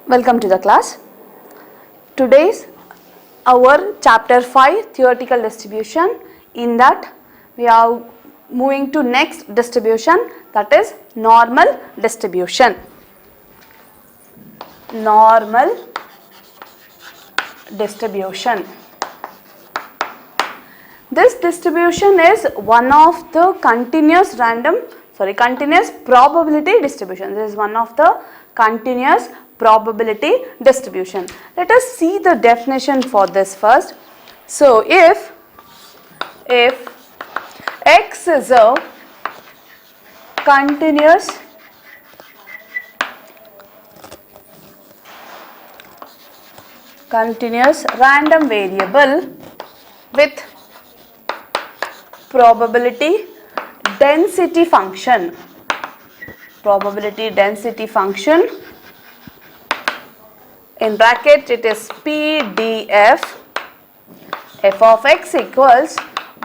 Welcome to the class. Today's our chapter 5 theoretical distribution. In that we are moving to next distribution, that is normal distribution. Normal distribution. This distribution is one of the continuous probability distribution. This is one of the continuous probability distribution. Let us see the definition for this first. So if X is a continuous random variable with probability density function, in bracket it is PDF, f of x equals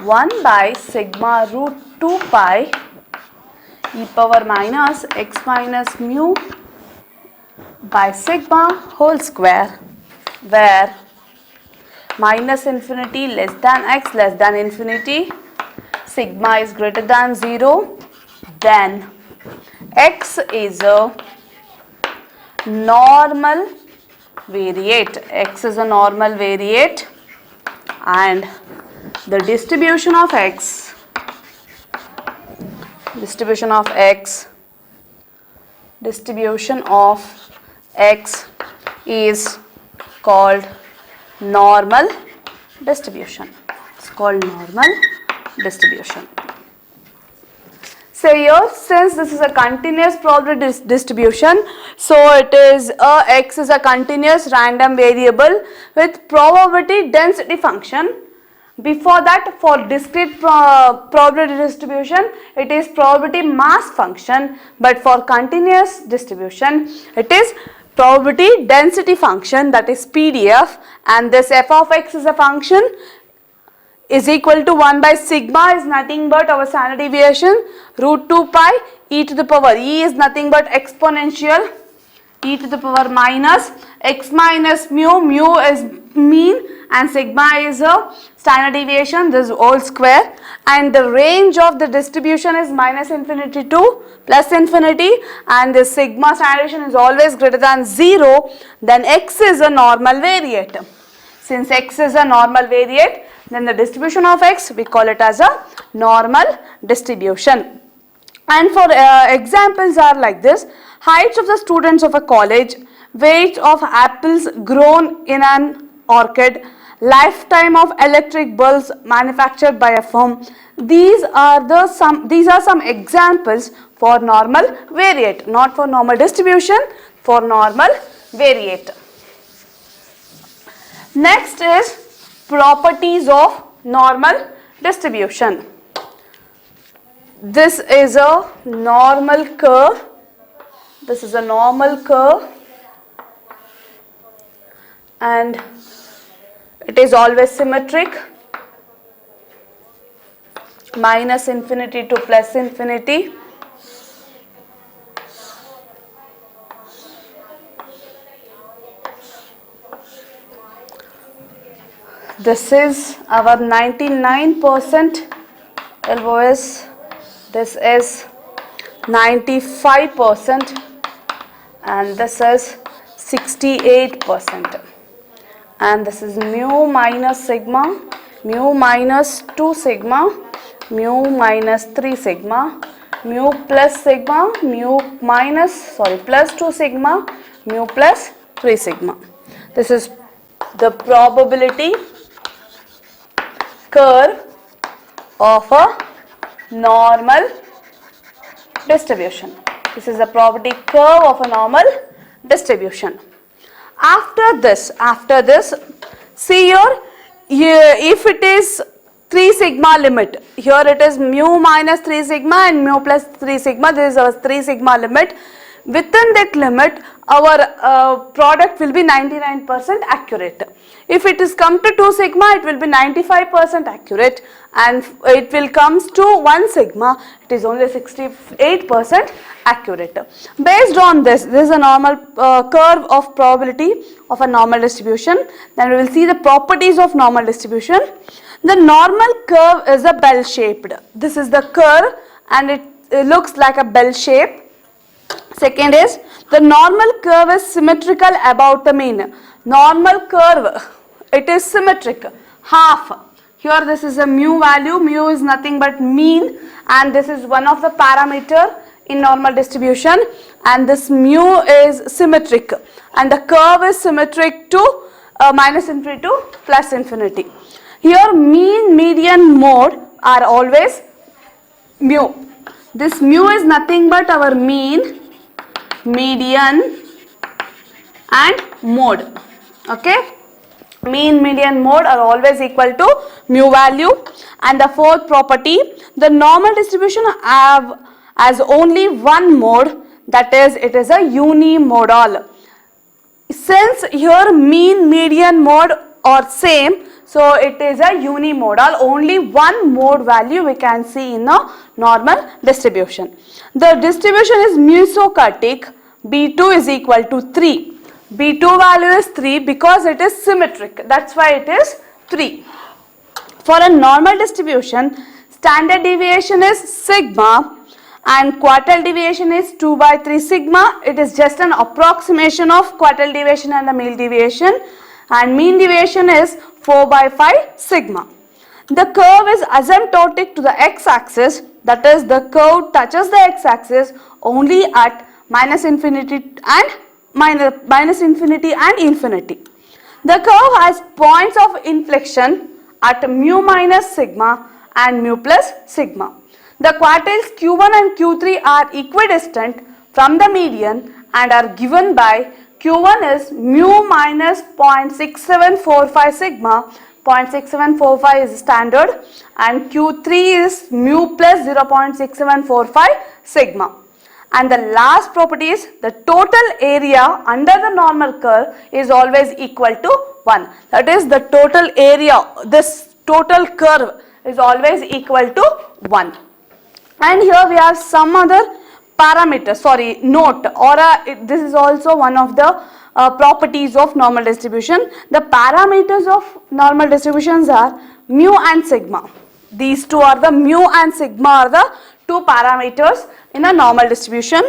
1 by sigma root 2 pi e power minus x minus mu by sigma whole square, where minus infinity less than x less than infinity, sigma is greater than 0, then x is a normal variate. X is a normal variate and the distribution of x is called normal distribution. It's called normal distribution. Say here, since this is a continuous probability distribution, so it is x is a continuous random variable with probability density function. Before that, for discrete probability distribution, it is probability mass function, but for continuous distribution, it is probability density function, that is PDF, and this f of x is a function is equal to 1 by sigma is nothing but our standard deviation root 2 pi e to the power, e is nothing but exponential e to the power minus x minus mu is mean and sigma is a standard deviation, this is whole square, and the range of the distribution is minus infinity to plus infinity, and the sigma standard deviation is always greater than 0, then x is a normal variate. Since x is a normal variate, then the distribution of x, we call it as a normal distribution. And for examples are like this: heights of the students of a college, weight of apples grown in an orchard, lifetime of electric bulbs manufactured by a firm. These are some examples for normal variate, not for normal distribution, for normal variate. Next is properties of normal distribution. This is a normal curve. And it is always symmetric, minus infinity to plus infinity. This is our 99% LOS, this is 95%, and this is 68%. And this is mu minus sigma, mu minus 2 sigma, mu minus 3 sigma, mu plus sigma, plus 2 sigma, mu plus 3 sigma. This is the probability curve of a normal distribution. This is the probability curve of a normal distribution. After this, see here, if it is 3 sigma limit, here it is mu minus 3 sigma and mu plus 3 sigma, this is our 3 sigma limit. Within that limit, our product will be 99% accurate. If it is come to 2 sigma, it will be 95% accurate, and it will comes to 1 sigma, it is only 68% accurate. Based on this is a normal curve of probability of a normal distribution. Then we will see the properties of normal distribution. The normal curve is a bell shaped. This is the curve and it looks like a bell shape. Second is the normal curve is symmetrical about the mean. Normal curve, it is symmetric, half. Here this is a mu value, mu is nothing but mean, and this is one of the parameter in normal distribution, and this mu is symmetric, and the curve is symmetric to minus infinity to plus infinity. Here mean, median, mode are always mu. This mu is nothing but our mean, median and mode. Okay, mean, median, mode are always equal to mu value. And the fourth property, the normal distribution has only one mode, that is it is a unimodal. Since here mean, median, mode are same, so it is a unimodal. Only one mode value we can see in a normal distribution. The distribution is mesochotic. B2 is equal to 3. B2 value is 3 because it is symmetric. That's why it is 3. For a normal distribution, standard deviation is sigma and quartile deviation is 2 by 3 sigma. It is just an approximation of quartile deviation and the mean deviation, and mean deviation is 4 by 5 sigma. The curve is asymptotic to the x-axis, that is the curve touches the x-axis only at minus infinity and infinity. The curve has points of inflection at mu minus sigma and mu plus sigma. The quartiles Q1 and Q3 are equidistant from the median and are given by Q1 is mu minus 0.6745 sigma, 0.6745 is standard, and Q3 is mu plus 0.6745 sigma. And the last property is the total area under the normal curve is always equal to 1. That is the total area, this total curve is always equal to 1. And here we have some other parameters, note, or this is also one of the properties of normal distribution. The parameters of normal distributions are mu and sigma. These two are the mu and sigma are the two parameters in a normal distribution.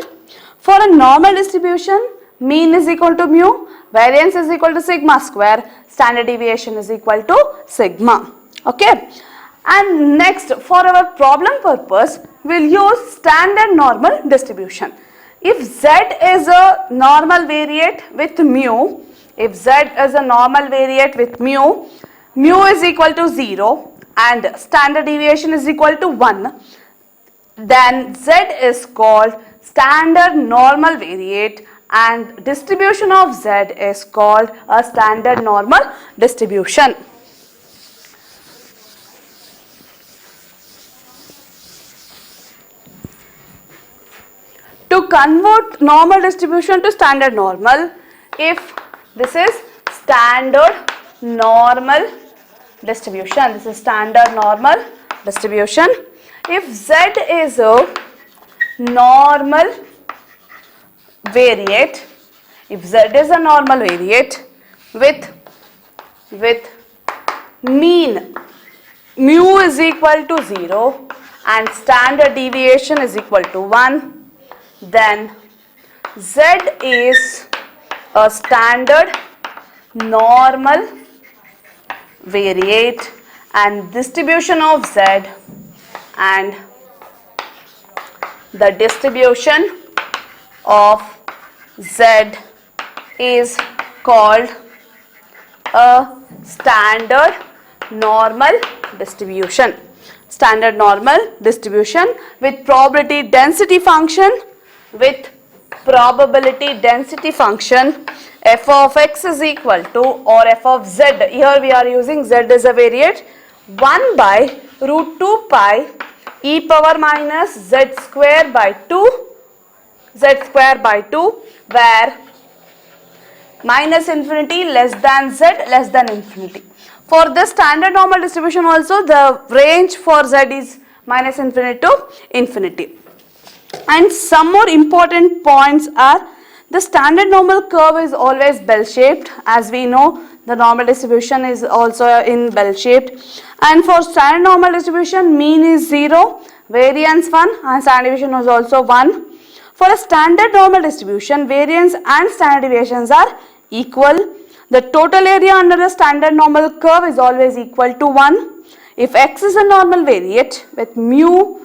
For a normal distribution, mean is equal to mu, variance is equal to sigma square, standard deviation is equal to sigma. Okay. And next, for our problem purpose, we will use standard normal distribution. If Z is a normal variate with mu, if Z is a normal variate with mu, mu is equal to 0 and standard deviation is equal to 1, then Z is called standard normal variate and distribution of Z is called a standard normal distribution. To convert normal distribution to standard normal, if this is standard normal distribution, this is standard normal distribution. If Z is a normal variate, if Z is a normal variate with mean mu is equal to 0 and standard deviation is equal to 1, then Z is a standard normal variate and distribution of Z and the distribution of Z is called a standard normal distribution. Standard normal distribution with probability density function, f of x is equal to, or f of z, here we are using z as a variate, 1 by root 2 pi e power minus z square by 2, where minus infinity less than z less than infinity. For the standard normal distribution also, the range for z is minus infinity to infinity. And some more important points are, the standard normal curve is always bell shaped. As we know, the normal distribution is also in bell shaped. And for standard normal distribution, mean is 0, variance 1 and standard deviation is also 1. For a standard normal distribution, variance and standard deviations are equal. The total area under the standard normal curve is always equal to 1. If x is a normal variate with mu,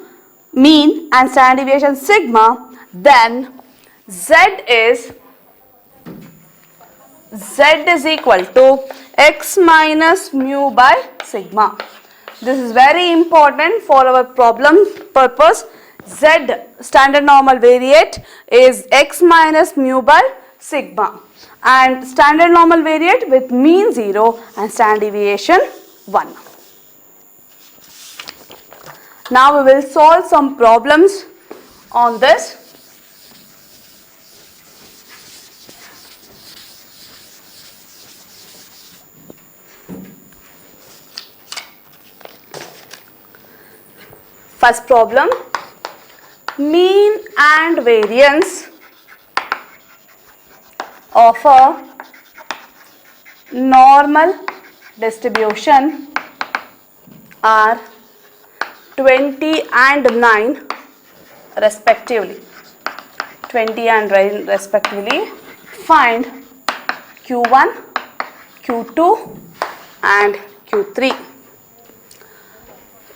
mean and standard deviation sigma, then z is equal to x minus mu by sigma. This is very important for our problem purpose. Z, standard normal variate, is x minus mu by sigma, and standard normal variate with mean 0 and standard deviation 1. Now we will solve some problems on this. First problem, mean and variance of a normal distribution are 20 and 9 respectively. 20 and 9 respectively. Find Q1, Q2 and Q3.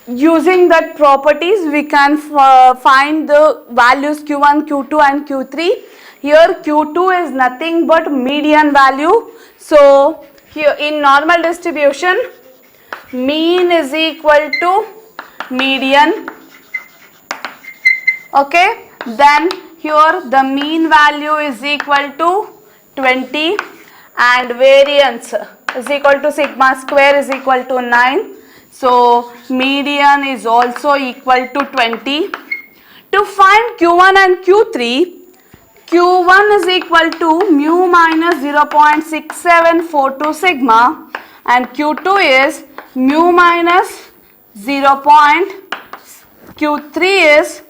Using that properties, we can find the values Q1, Q2 and Q3. Here Q2 is nothing but median value. So here in normal distribution, mean is equal to median. Okay, then here the mean value is equal to 20 and variance is equal to sigma square is equal to 9. So median is also equal to 20. To find Q1 and Q3, Q1 is equal to mu minus 0.6742 sigma and Q2 is mu minus Q3 is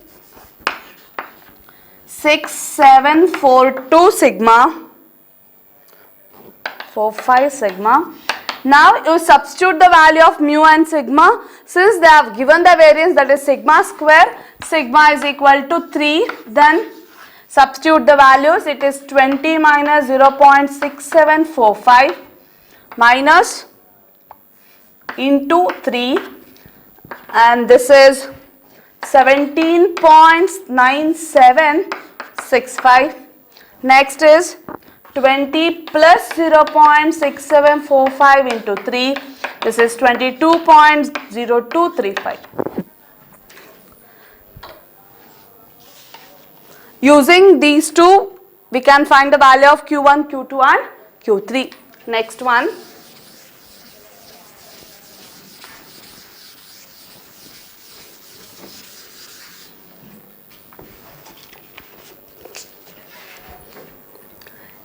6742 sigma, 45 sigma. Now you substitute the value of mu and sigma. Since they have given the variance, that is sigma square, sigma is equal to 3, then substitute the values. It is 20 minus 0.6745 minus into 3, and this is 17.9765. Next is 20 plus 0.6745 into 3. This is 22.0235. Using these two, we can find the value of Q1, Q2 and Q3. Next one.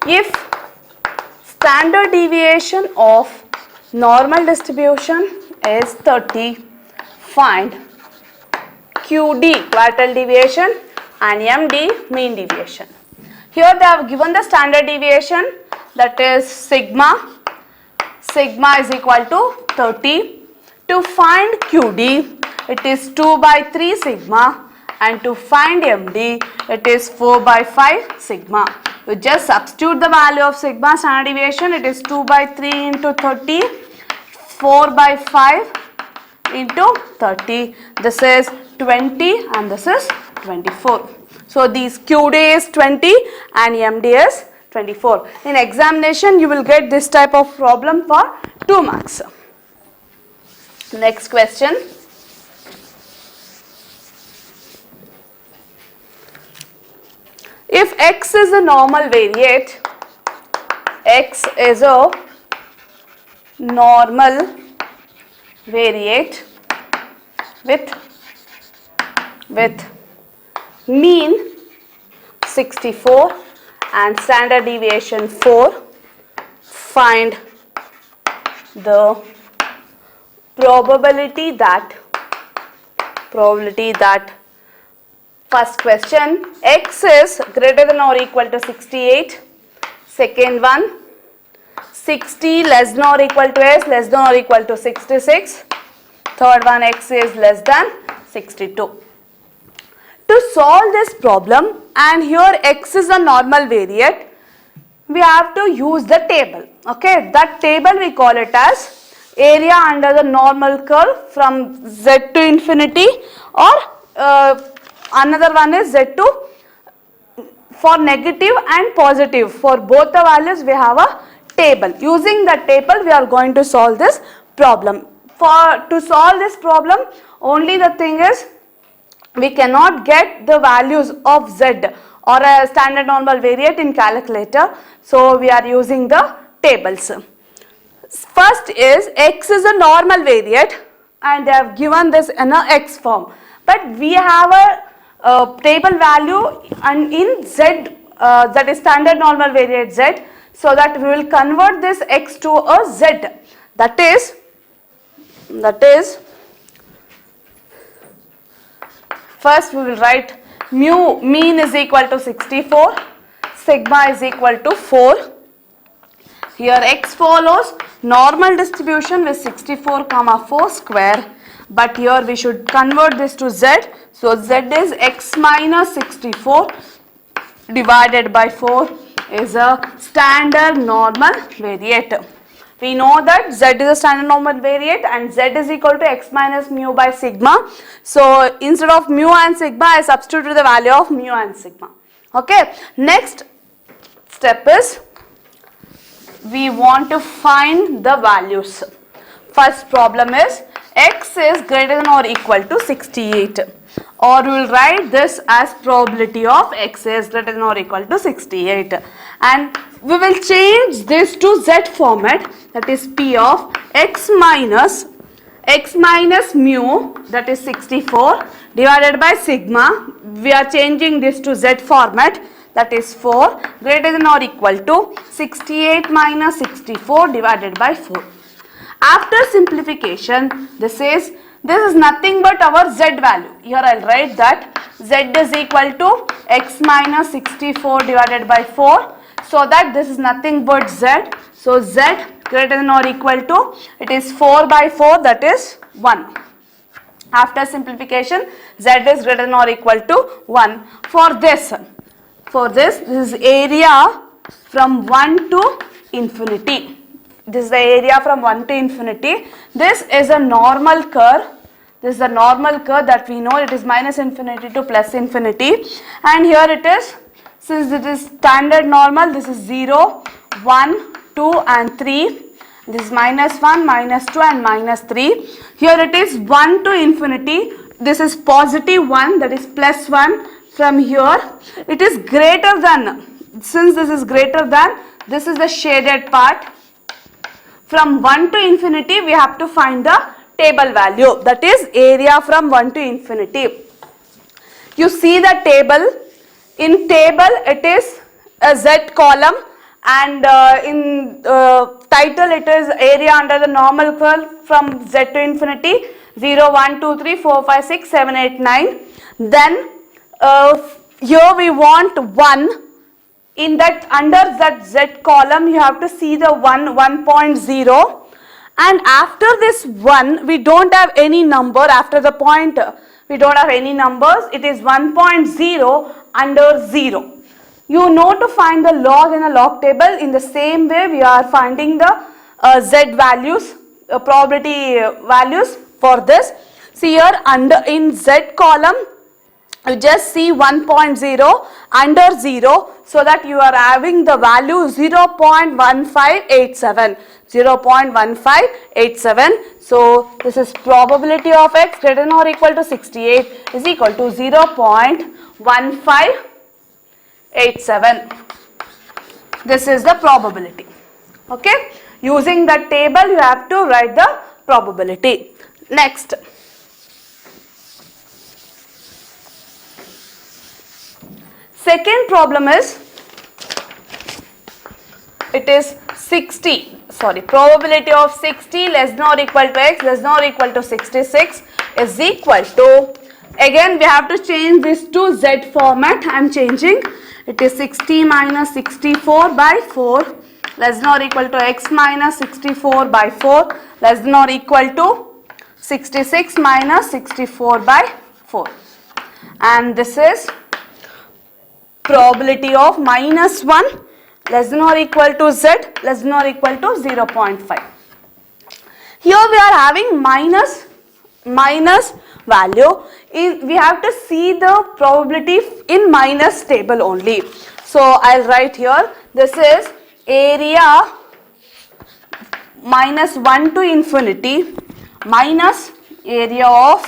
If standard deviation of normal distribution is 30, find QD, quartile deviation, and MD, mean deviation. Here they have given the standard deviation, that is sigma. Sigma is equal to 30. To find QD, it is 2 by 3 sigma, and to find MD, it is 4 by 5 sigma. You just substitute the value of sigma standard deviation. It is 2 by 3 into 30, 4 by 5 into 30. This is 20 and this is 24. So these QD is 20 and MD is 24. In examination, you will get this type of problem for 2 marks. Next question. If x is a normal variate, x is a normal variate with mean 64 and standard deviation 4, find the probability that first question, x is greater than or equal to 68. Second one, 60 less than or equal to s less than or equal to 66. Third one, x is less than 62. To solve this problem, and here x is a normal variate, we have to use the table. Okay, that table we call it as area under the normal curve from z to infinity, or another one is z to, for negative and positive, for both the values we have a table. Using that table we are going to solve this problem. To solve this problem, only the thing is we cannot get the values of z or a standard normal variate in calculator, so we are using the tables. First is x is a normal variate and they have given this in a x form, but we have a table value and in z, that is standard normal variate z, so that we will convert this x to a z, that is first we will write mean is equal to 64, sigma is equal to 4. Here x follows normal distribution with 64 comma 4 square, but here we should convert this to z, so z is x minus 64 divided by 4 is a standard normal variate. We know that z is a standard normal variate and z is equal to x minus mu by sigma. So instead of mu and sigma, I substitute the value of mu and sigma. Okay. Next step is we want to find the values. First problem is x is greater than or equal to 68, or we will write this as probability of x is greater than or equal to 68, and we will change this to z format, that is p of x minus mu, that is 64 divided by sigma. We are changing this to z format, that is 4 greater than or equal to 68 minus 64 divided by 4. After simplification, this is nothing but our z value. Here I will write that z is equal to x minus 64 divided by 4, so that this is nothing but z. So z greater than or equal to, it is 4 by 4, that is 1. After simplification, z is greater than or equal to 1. For this is area from 1 to infinity. This is the area from 1 to infinity. This is a normal curve. This is the normal curve that we know, it is minus infinity to plus infinity. And here it is, since it is standard normal, this is 0, 1, 2 and 3. This is minus 1, minus 2 and minus 3. Here it is 1 to infinity. This is positive 1, that is plus 1. From here it is greater than, since this is greater than, this is the shaded part. From 1 to infinity we have to find the table value, that is area from 1 to infinity. You see the table, in table it is a z column, and in title it is area under the normal curve from z to infinity, 0, 1, 2, 3, 4, 5, 6, 7, 8, 9. Then here we want 1. In that, under that z column you have to see the 1.0, and after this 1 we don't have any number, after the point we don't have any numbers, it is 1.0 under 0. You know to find the log in a log table. In the same way we are finding the z values, probability values for this. See here, under in z column you just see 1.0 under 0, so that you are having the value 0.1587. 0.1587. So this is probability of x greater than or equal to 68 is equal to 0.1587. This is the probability. Okay. Using the table you have to write the probability. Next. Second problem is, it is probability of 60 less than or equal to x less than or equal to 66 is equal to, again we have to change this to z format. I am changing. It is 60 minus 64 by 4 less than or equal to x minus 64 by 4 less than or equal to 66 minus 64 by 4. And this is probability of minus 1 less than or equal to z less than or equal to 0.5. Here we are having minus value. We have to see the probability in minus table only. So I'll write here, this is area minus 1 to infinity minus area of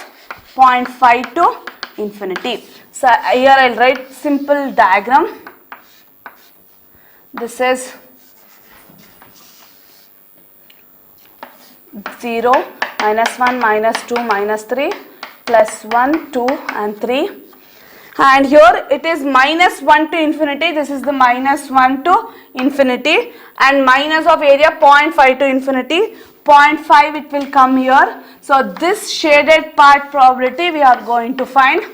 0.5 to infinity. So here I'll write simple diagram. This is 0, minus 1, minus 2, minus 3, plus 1, 2 and 3. And here it is minus 1 to infinity. This is the minus 1 to infinity. And minus of area 0.5 to infinity. 0.5 it will come here. So this shaded part probability we are going to find.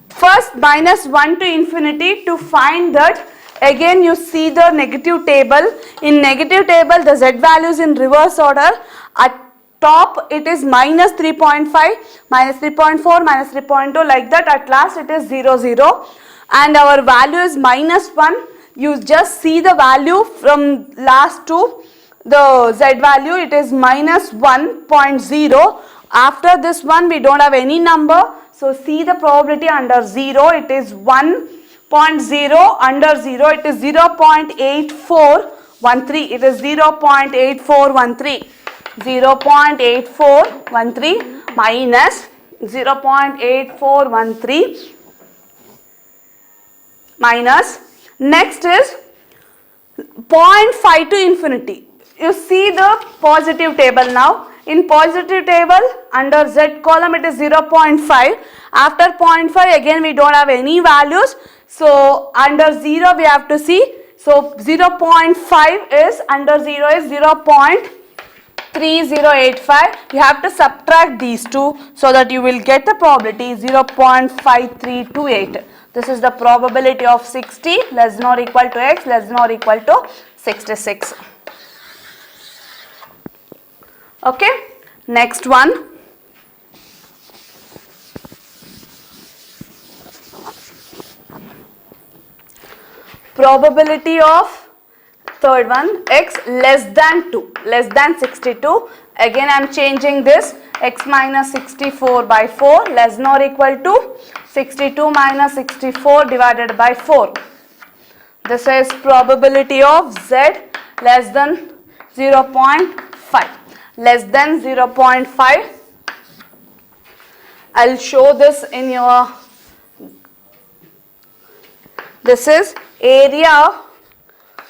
First minus 1 to infinity, to find that again you see the negative table. In negative table the z values in reverse order. At top it is minus 3.5, minus 3.4, minus 3.2, like that. At last it is 0, 0 and our value is minus 1. You just see the value from last to the z value, it is minus 1.0. After this one we don't have any number. So see the probability under 0, it is 1.0, under 0 it is 0.8413, it is 0.8413, 0.8413 minus 0.8413 minus, next is 0.5 to infinity. You see the positive table now. In positive table under z column it is 0.5. After 0.5 again we don't have any values. So under 0 we have to see. So 0.5 is under 0 is 0.3085. You have to subtract these two so that you will get the probability 0.5328. This is the probability of 60 less than or equal to x less than or equal to 66. Okay, next one. Probability of third one, x less than 2, less than 62. Again I am changing this, x minus 64 by 4 less than or equal to 62 minus 64 divided by 4. This is probability of z less than 0.5. Less than 0.5. I'll show this in your, this is area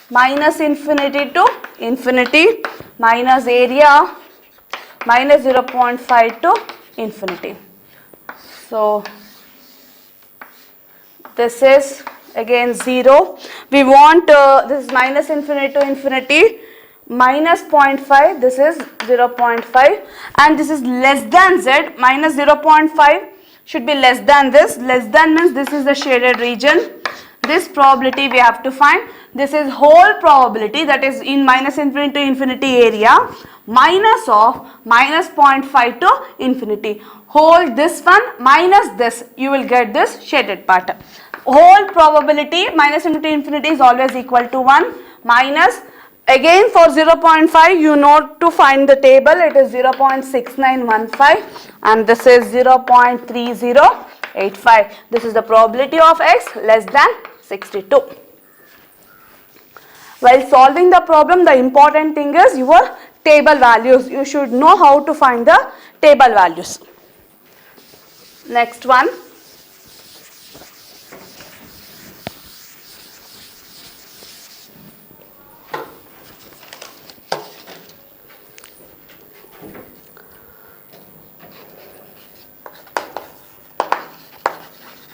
minus infinity to infinity minus area minus 0.5 to infinity. So this is again 0. We want this is minus infinity to infinity, minus 0.5, this is 0.5 and this is less than z, minus 0.5 should be less than this. Less than means this is the shaded region. This probability we have to find. This is whole probability, that is in minus infinity to infinity area, minus of minus 0.5 to infinity. Whole this one minus this, you will get this shaded part. Whole probability minus infinity to infinity is always equal to 1 minus, again for 0.5 you know to find the table, it is 0.6915 and this is 0.3085. This is the probability of x less than 62. While solving the problem, the important thing is your table values. You should know how to find the table values. Next one.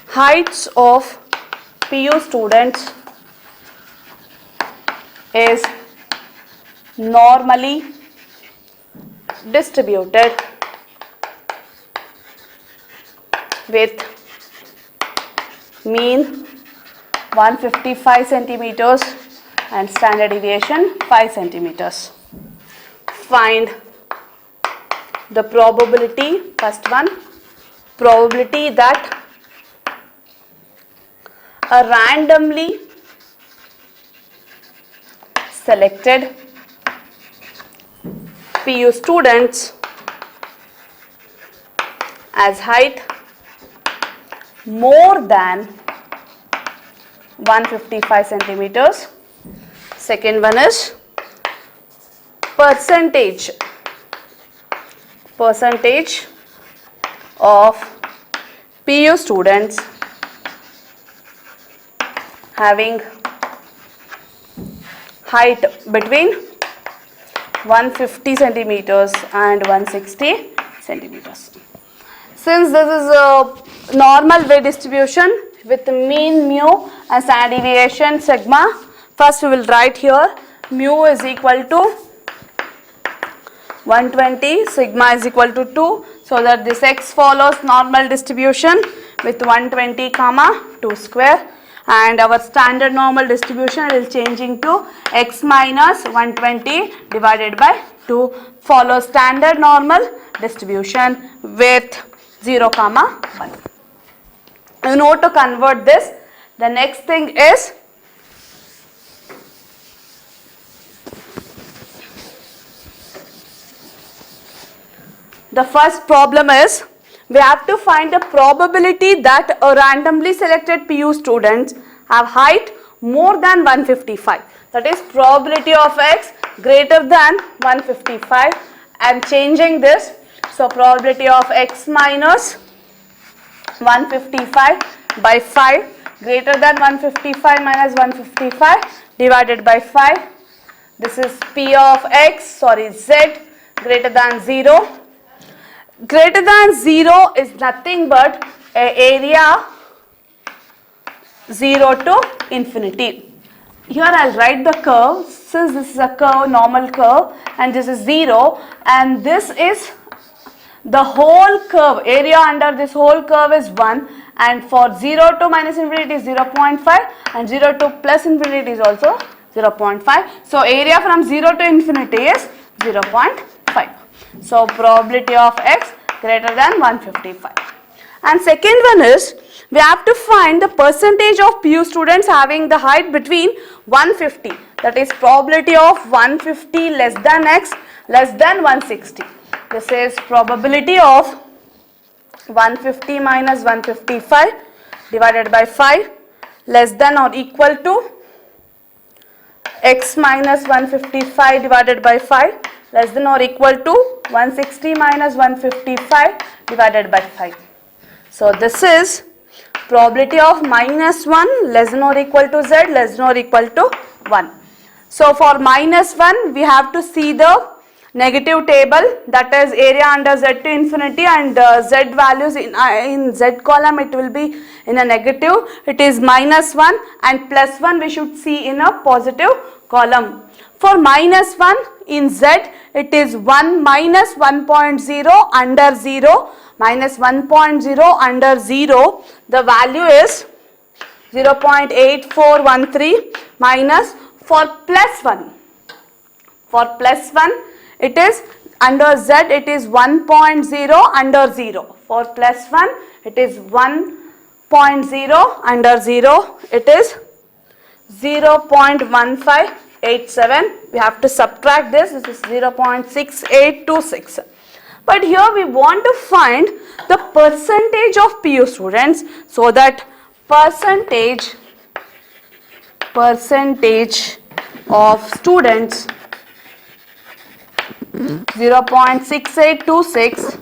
Heights of PU students is normally distributed with mean 155 centimeters and standard deviation 5 centimeters. Find the probability, first one, probability that a randomly selected PU students as height more than 155 centimeters. Second one is percentage of PU students having height between 150 centimeters and 160 centimeters. Since this is a normal way distribution with mean mu and standard deviation sigma, first we will write here mu is equal to 120, sigma is equal to 2, so that this x follows normal distribution with 120 comma 2 square, and our standard normal distribution is changing to x minus 120 divided by 2 follows standard normal distribution with 0 comma 1. You know to convert this. The next thing is the first problem is we have to find the probability that a randomly selected PU students have height more than 155. That is probability of x greater than 155. I am changing this. So probability of x minus 155 by 5 greater than 155 minus 155 divided by 5. This is P of x, z greater than 0. Greater than 0 is nothing but area 0 to infinity. Here I will write the curve, since this is a curve, normal curve, and this is 0, and this is the whole curve, area under this whole curve is 1, and for 0 to minus infinity is 0.5 and 0 to plus infinity is also 0.5. So area from 0 to infinity is 0.5. So probability of x greater than 155. And second one is we have to find the percentage of PU students having the height between 150, that is probability of 150 less than x less than 160. This is probability of 150 minus 155 divided by 5 less than or equal to x minus 155 divided by 5 less than or equal to 160 minus 155 divided by 5. So this is probability of minus 1 less than or equal to z less than or equal to 1. So for minus 1 we have to see the negative table, that is area under z to infinity, and z values in z column it will be in a negative, it is minus 1, and plus 1 we should see in a positive column. For minus 1 in z it is 1 minus 1.0 under 0 minus 1.0 under 0, the value is 0.8413 minus for plus 1. For plus 1 it is under z it is 1.0 under 0. For plus 1 it is 1.0 under 0, it is 0.1587. We have to subtract this is 0.6826. But here we want to find the percentage of PU students, so that percentage of students 0.6826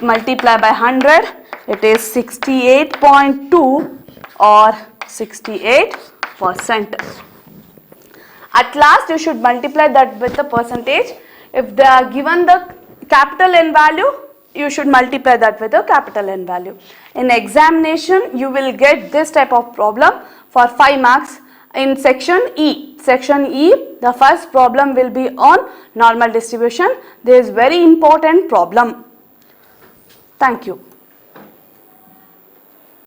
multiply by 100, it is 68.2 or 68%. At last you should multiply that with the percentage. If they are given the capital N value, you should multiply that with the capital N value. In examination you will get this type of problem for 5 marks in section E. section E, the first problem will be on normal distribution. This is very important problem. Thank you.